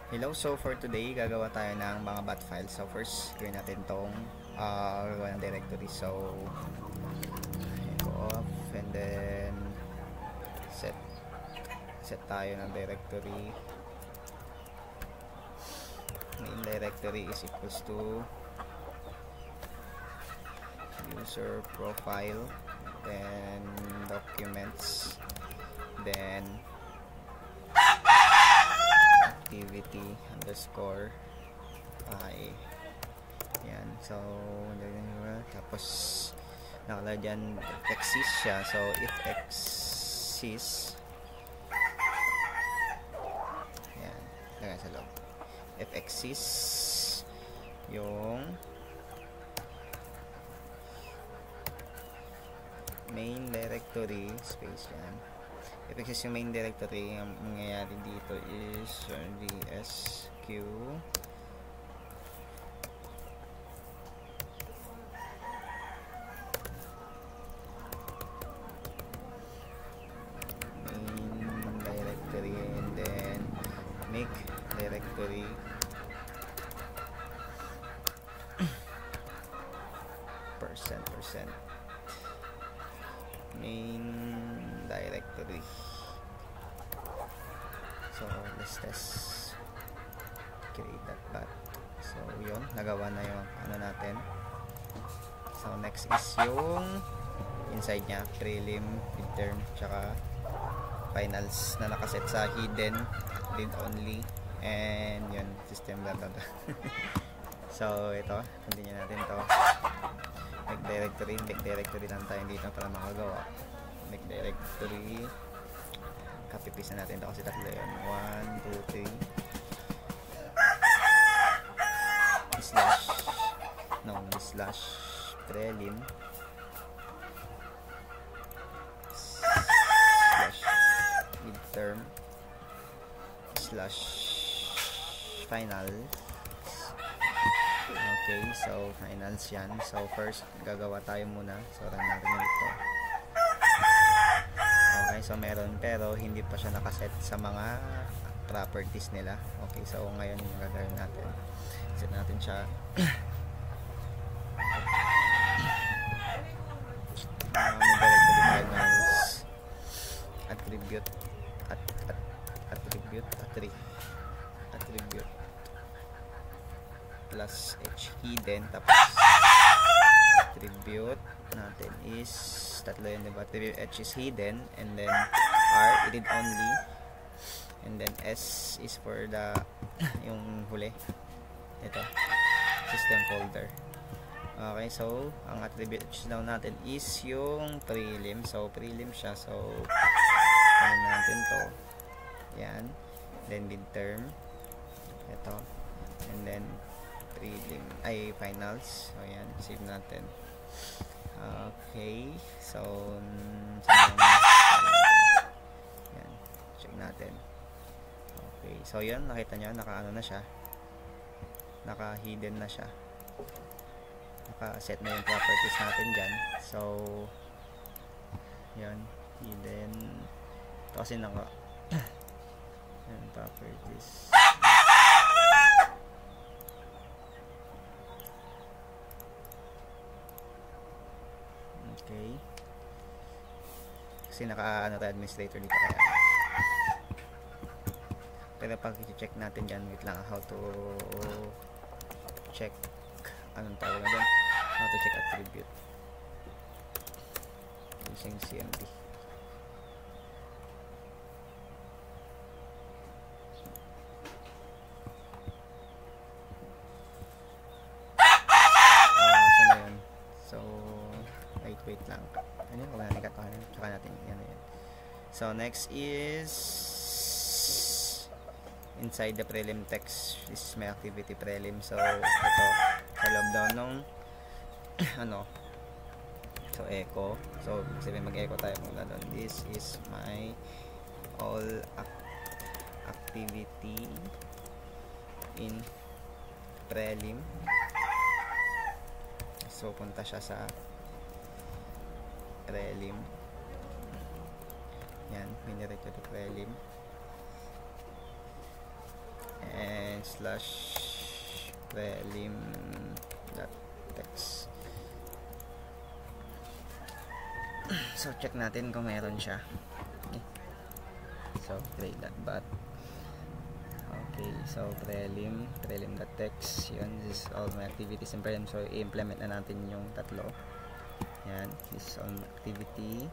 Hello, so for today gagawa tayo ng mga bat files. So first gawin natin tong gagawa ng directory. So go off and then set tayo ng directory. Main directory is equals to user profile, then documents, then activity underscore I. Yan. So tapos nakalagay dyan if exists siya. So if exists, yan, lagay sa loob. If exists yung main directory, space yan. If exists yung main directory, ang mangyayari dito is dsq main directory and then make directory %% main directory. So let's test create that path. So yun, nagawa na yung ano natin. So next is yung inside nya prelim, midterm, tsaka finals na nakaset sa hidden, read only, and yun, system blah blah blah. So ito, continue natin to. Make directory lang tayo dito para makagawa. Make directory, copy paste na natin ito kasi tatlo yun. 1, 2, 3 slash prelim slash midterm slash final. Okay, so finals yan. So first gagawa tayo muna. So run natin ito. Okay, so meron pero hindi pa siya nakaset sa mga properties nila. Okay, so ngayon yung gagawin natin, set natin siya directory finals attribute plus h hidden, tapos attribute natin is tatlo yun, diba? Attribute h is hidden, and then r read only, and then s is for the yung huli, ito system folder. Okay, so ang attribute h daw natin is yung prelim. So prelim siya, so ano natin to, yan, then midterm, ito, and then prelim ay finals. So yan, save natin. Okay, so yan, check natin. Okay, so yan, nakita nyo, naka-ano na siya, naka-hidden na siya, naka-set na yung properties natin dyan. So yan, hidden ito kasi naka yan, properties. Okay, kasi naka ano tayo administrator dito, kaya pero pag i-check natin dyan, wait lang, how to check, anong tawag na dyan, how to check attribute using CMD. Saan na yun? So wait lang, ano yun, wala natin katahanan, tsaka natin yan. So next is inside the prelim text. This is my activity prelim. So ito, sa loob daw nung ano, so echo, so sabihin mag-echo tayo muna doon. This is my all activity in prelim. So punta siya sa prelim, yan, minirecto to prelim, and slash prelim dot text. So check natin kung meron siya. Okay. So create.bat. Okay, so prelim.text, yun, this is all my activities in prelim. So i-implement na natin yung tatlo. Yan, this is all my activity.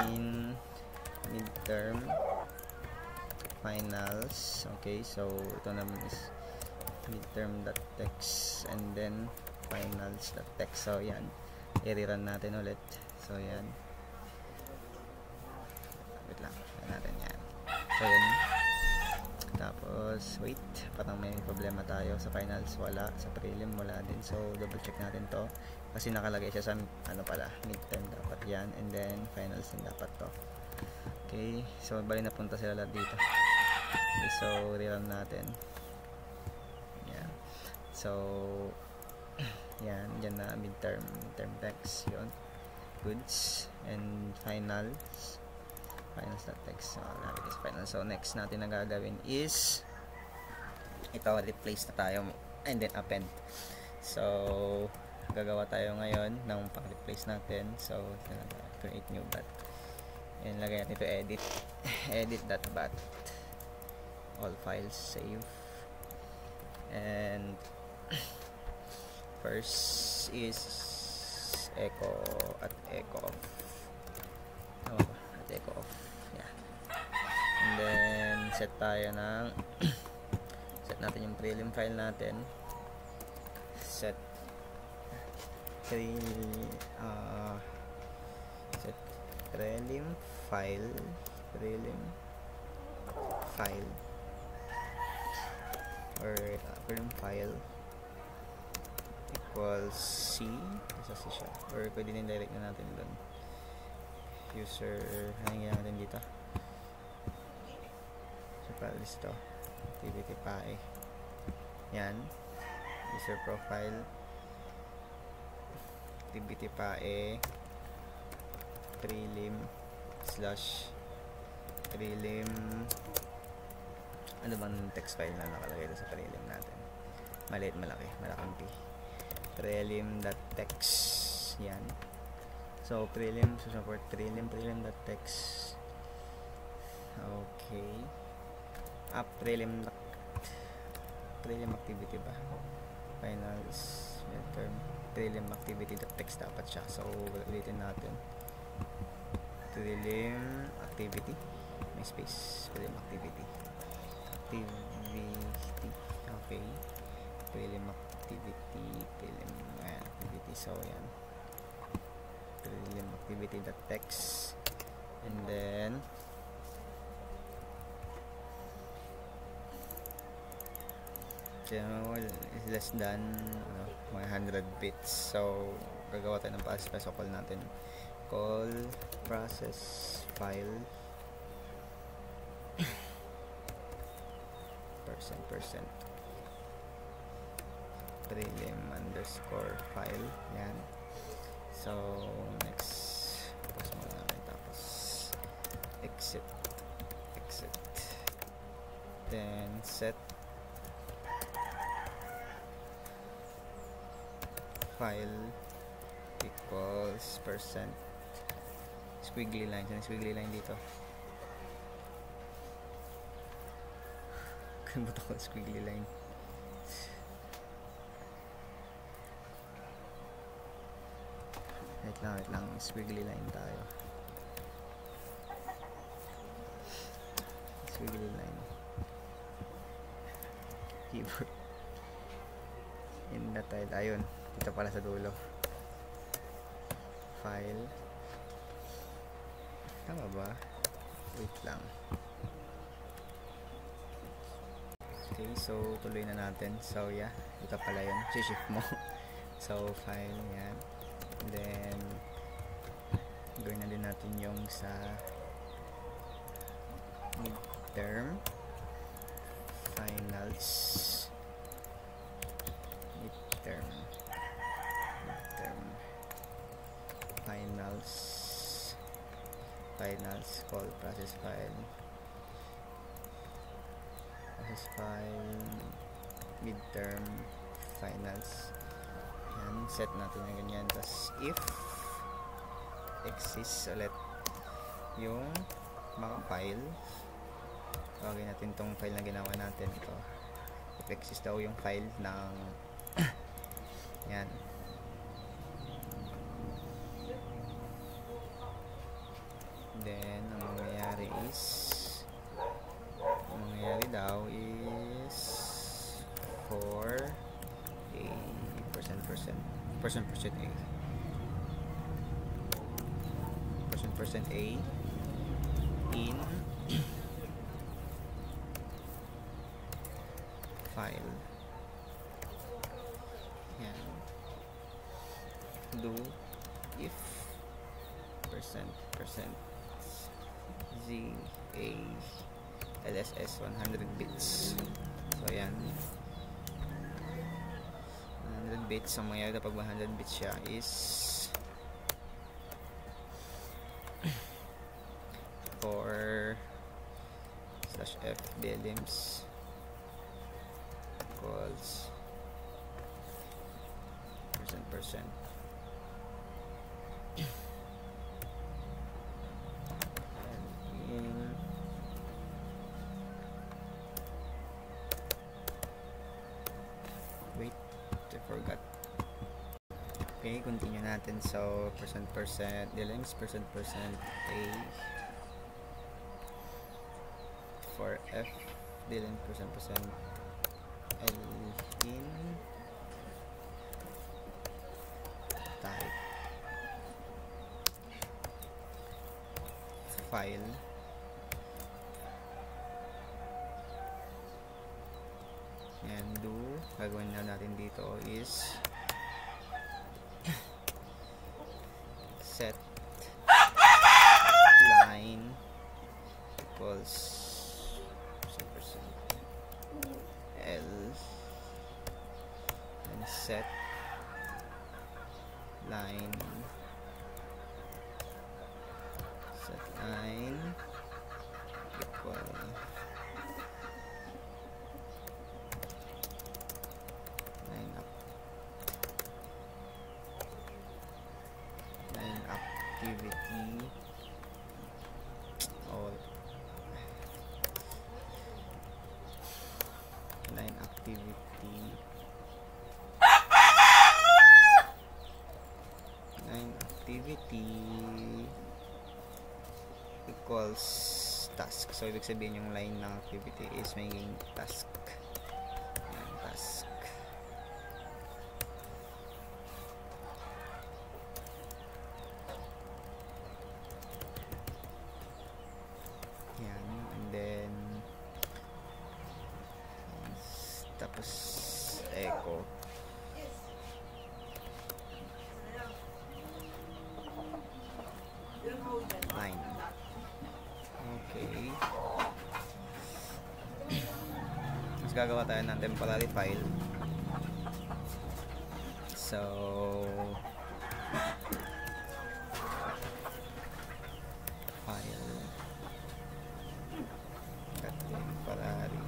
In midterm, finals. Okay, so ito naman is midterm.text and then finals.text. So yan, i-rerun natin ulit. So yan, wait lang, yan natin yan. So yan, tapos wait, parang may problema tayo sa finals, wala, sa prelim wala din. So double check natin to kasi nakalagay siya sa ano pala, midterm dapat yan, and then finals din dapat to. Okay, so bali napunta sila lahat dito. Okay, so rerun natin. Yan, so yan, dyan na midterm text, yun, goods, and finals.text. So natin is final. So next natin na gagawin is ito, replace na tayo and then append. So gagawa tayo ngayon ng pang-replace natin. So create new bat and lagay natin ito, edit.bat, all files, save, and first is echo at echo off. At echo off, yeah. And then set tayo ng set natin yung prelim file natin, set prelim file or prelim file equals C, isa siya, or pwede din direct na natin doon, user, hangin natin dito, so para listo, activity PAE, yan, user profile, activity PAE, prelim slash prelim, ano bang text file na nakalagay sa prelim natin, maliit, malaki, malaking P, prelim.text, yan. So prelim, so support prelim.text. Okay, prelim activity ba, finals, midterm, prelim activity.text dapat siya. So ulitin natin, prelim activity, may space, prelim activity, okay, prelim activity, so yan, prelim activity.text, and then is less than mga 100 bits. So gagawa tayo ng process, so call natin, call process file percent prelim underscore file, yan. So next, tapos muna natin, tapos exit, then set file equals percent squiggly line, squiggly line dito, kalimutan ko squiggly line. Wait lang, squiggly line tayo, squiggly line, keyboard, in the tile, ayun, dito pala sa dulo, file, tama ba? Wait lang. Okay, so tuloy na natin. So yeah, ito pala yun, shift mo. So file, yan, then gawin na din natin yung sa midterm, finals, midterm, finals, call process file, process file, midterm, finals. Yan, set natin na ganyan. Tapos if exists ulit yung mga file, tawagin natin tong file na ginawa natin. Ito, if exists daw yung file ng yan. Then ang mangyayari daw is for a percent a in file. Yan. Do if percent z a LSS 100 bits. So yan, 100 bits. Ang mangyayari kapag 100 bits siya is for /f delims equals percent wait, I forgot. Okay, continue natin. So percent delims percent a for f delims percent l in type file. And do, gagawin na natin dito is set line equals L and set line equal line activity all line activity equals task. So ibig sabihin yung line ng activity is magiging task. Yan, task. Yan, and then tapos echo line. Okay. Mas gagawa tayo ng temporary file. So file temporary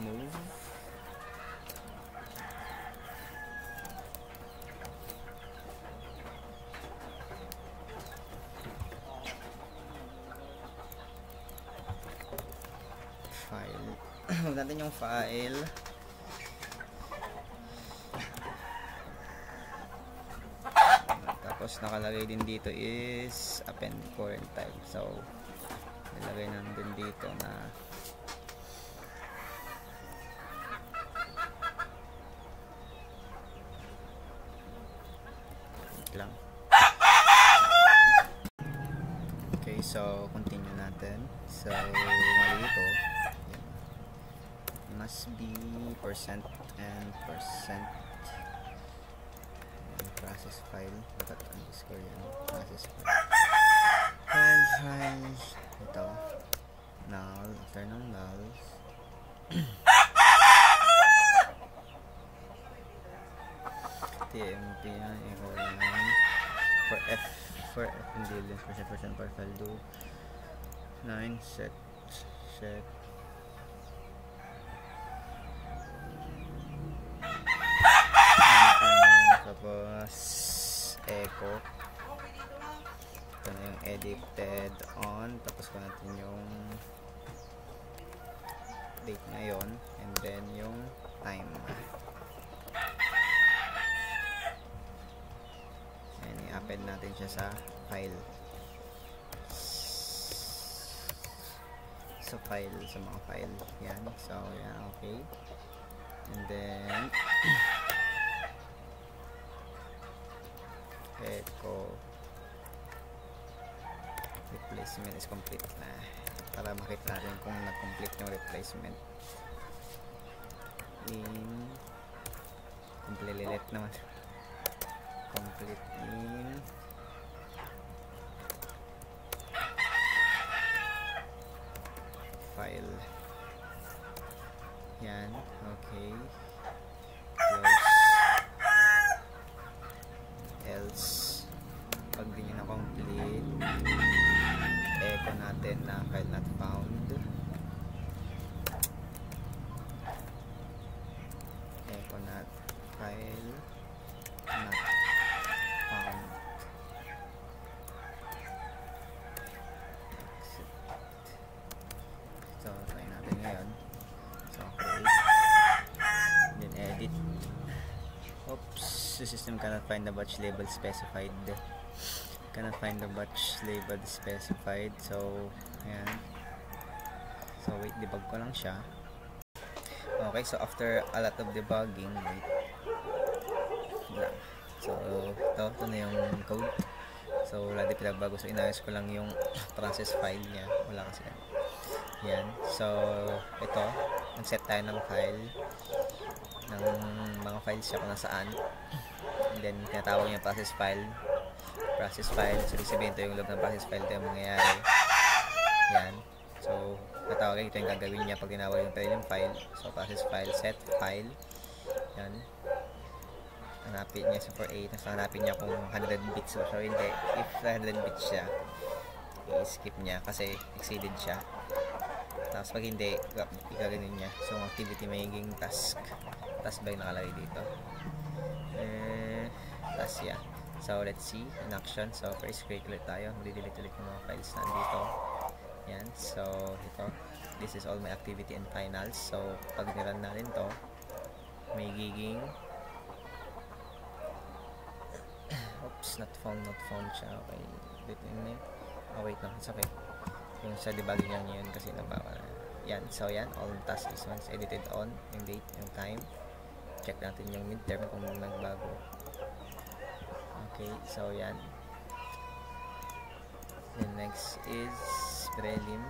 move file. Huwag natin yung file. Tapos nakalagay din dito is append current time. So nilagay natin dito na lang. Okay, so continue natin. So mali ito. Must be percent and process file. Dapat underscore yan. Process file. Ito. Null. After ng null. TMP yan. Equal yan. for F hindi lens version profile do 9 set tapos echo. Ito na yung edited on, tapos ko natin yung date ngayon and then yung time. And i-append natin siya sa file, sa mga file yan. So yan, okay. And then echo replacement is complete na, para makita natin kung nag-complete yung replacement. Complete naman. Complete in file. Yan, okay. Close. Else pag di nyo na complete, echo natin na file not found. Echo not file not found. Exit. So try natin ngayon. So create, then edit. Oops, the system cannot find the batch label specified. So ayan. So wait, debug ko lang siya. Okay, so after a lot of debugging, wait lang. So ito na yung code. So wala din pinagbago, so inayos ko lang yung process file niya, wala kasi yan. So ito, nag-set tayo ng file, ng mga files siya kung nasaan, and then tinatawag niya process file. So sabihin ito yung loob ng process file, ito yung mangyayari yan. So natawag ito yung gagawin niya pag tinawag yung file. So process file, set file yan, hanapin niya sa 48, tapos hanapin niya kung 100 bits. So hindi, if 100 bits siya, i-skip niya kasi exceeded siya. Tapos pag hindi, gagawin niya. So activity magiging task ba yung nakalagay dito? Task, yeah. So let's see in action. So first create ulit tayo, delete ulit yung mga files na dito. Yan, so ito, this is all my activity and finals. So pag niran natin to, may giging oops, not found siya. Okay, dito yun. Oh wait, no, it's okay. Yung sa debugging lang yun kasi nabawa na. Yan, so yan, all task is once edited on, yung date, yung time. Check natin yung midterm kung nagbago. Okay, so yan. The next is prelim.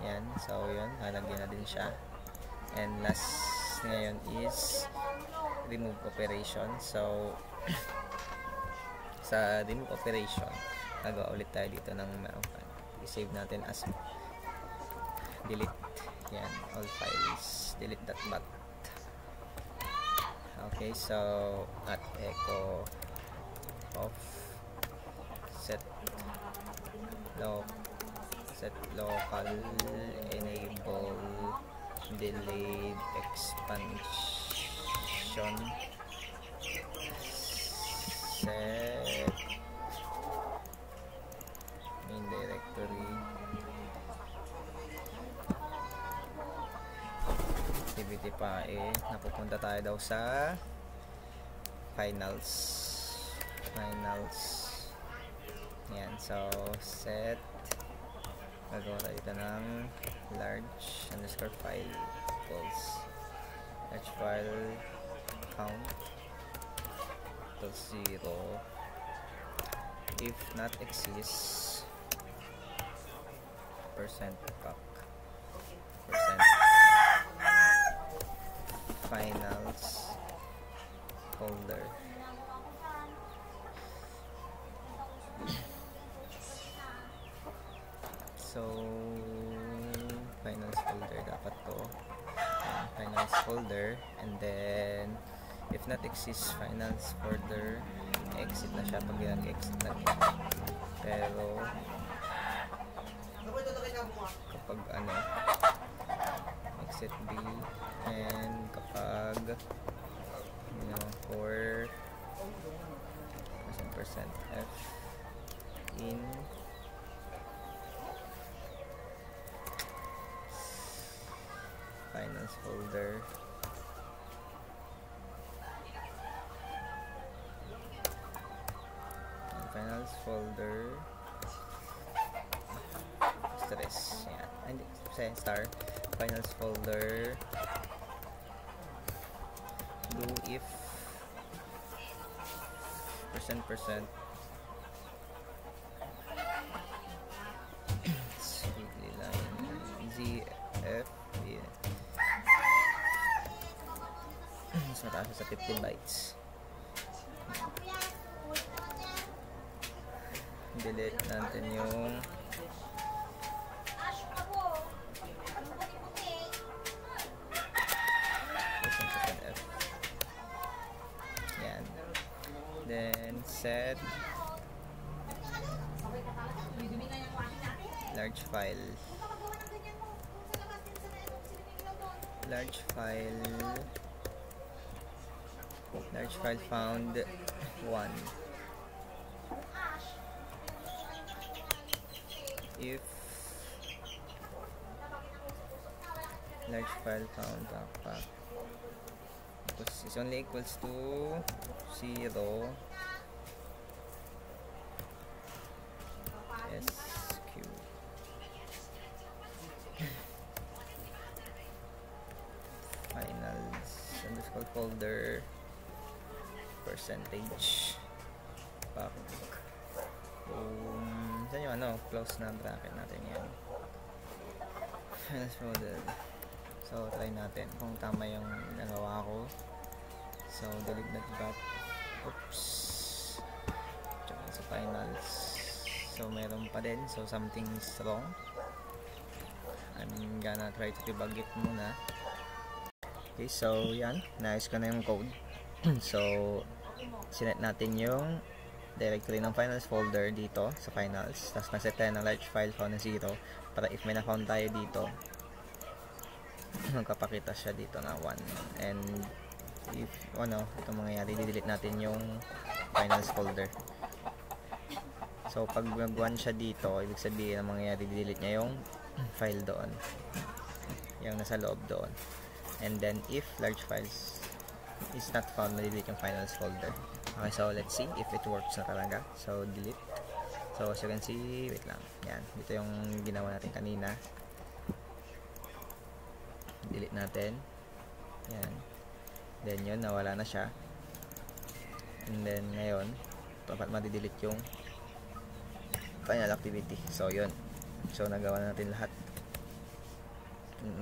Yan, so yun, halagyan na din siya. And last ngayon is remove operation. So sa remove operation, nagawa ulit tayo dito ng i-save natin as delete. Yan, all files, delete that bat. Okay, so at echo off, set local enable delayed expansion, set main directory, activity pa napupunta tayo daw sa finals. Yan, so set, gagawa tayo dito ng large underscore file equals large file count equals 0 if not exists percent finals folder. So finals folder dapat to, finals folder, and then if not exists finals folder exit na siya pag nag-exit na siya. Pero kapag ano, exit B, and kapag for percent F in finance folder, finance folder stress, yan, star finance folder, do if percent weekly line ZF, yeah. Mas mataas sa 15 bytes. Delete natin yung %F. Yan. Then set large file found 1. If large file found backpack is only equals to 0, SQ finals underscore folder percentage back. Saan yung ano, close na bracket natin yan. Finance folder. So try natin kung tama yung nagawa ko. So delete that back. Oops, tsaka sa finals, so meron pa din, so something is wrong. I'm gonna try to debug it muna. Okay, so yan, naayos ko na yung code. So sinet natin yung directory ng finals folder dito sa finals, tapos naset tayo ng large file found na 0 para if may na-found tayo dito magpapakita siya dito na 1, and if ano, itong mangyayari, di-delete natin yung finals folder. So pag nag-1 siya dito, ibig sabihin ang mangyayari, di-delete niya yung file doon, yung nasa loob doon. And then if large files is not found, ma-delete yung finals folder. Okay, so let's see if it works na talaga. So delete. So as you can see, wait lang, yan, dito yung ginawa natin kanina. Delete natin yan, then yun, nawala na siya. And then ngayon dapat ma-delete yung final activity. So yun, so nagawa na natin lahat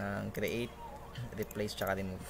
ng create, replace, tsaka remove.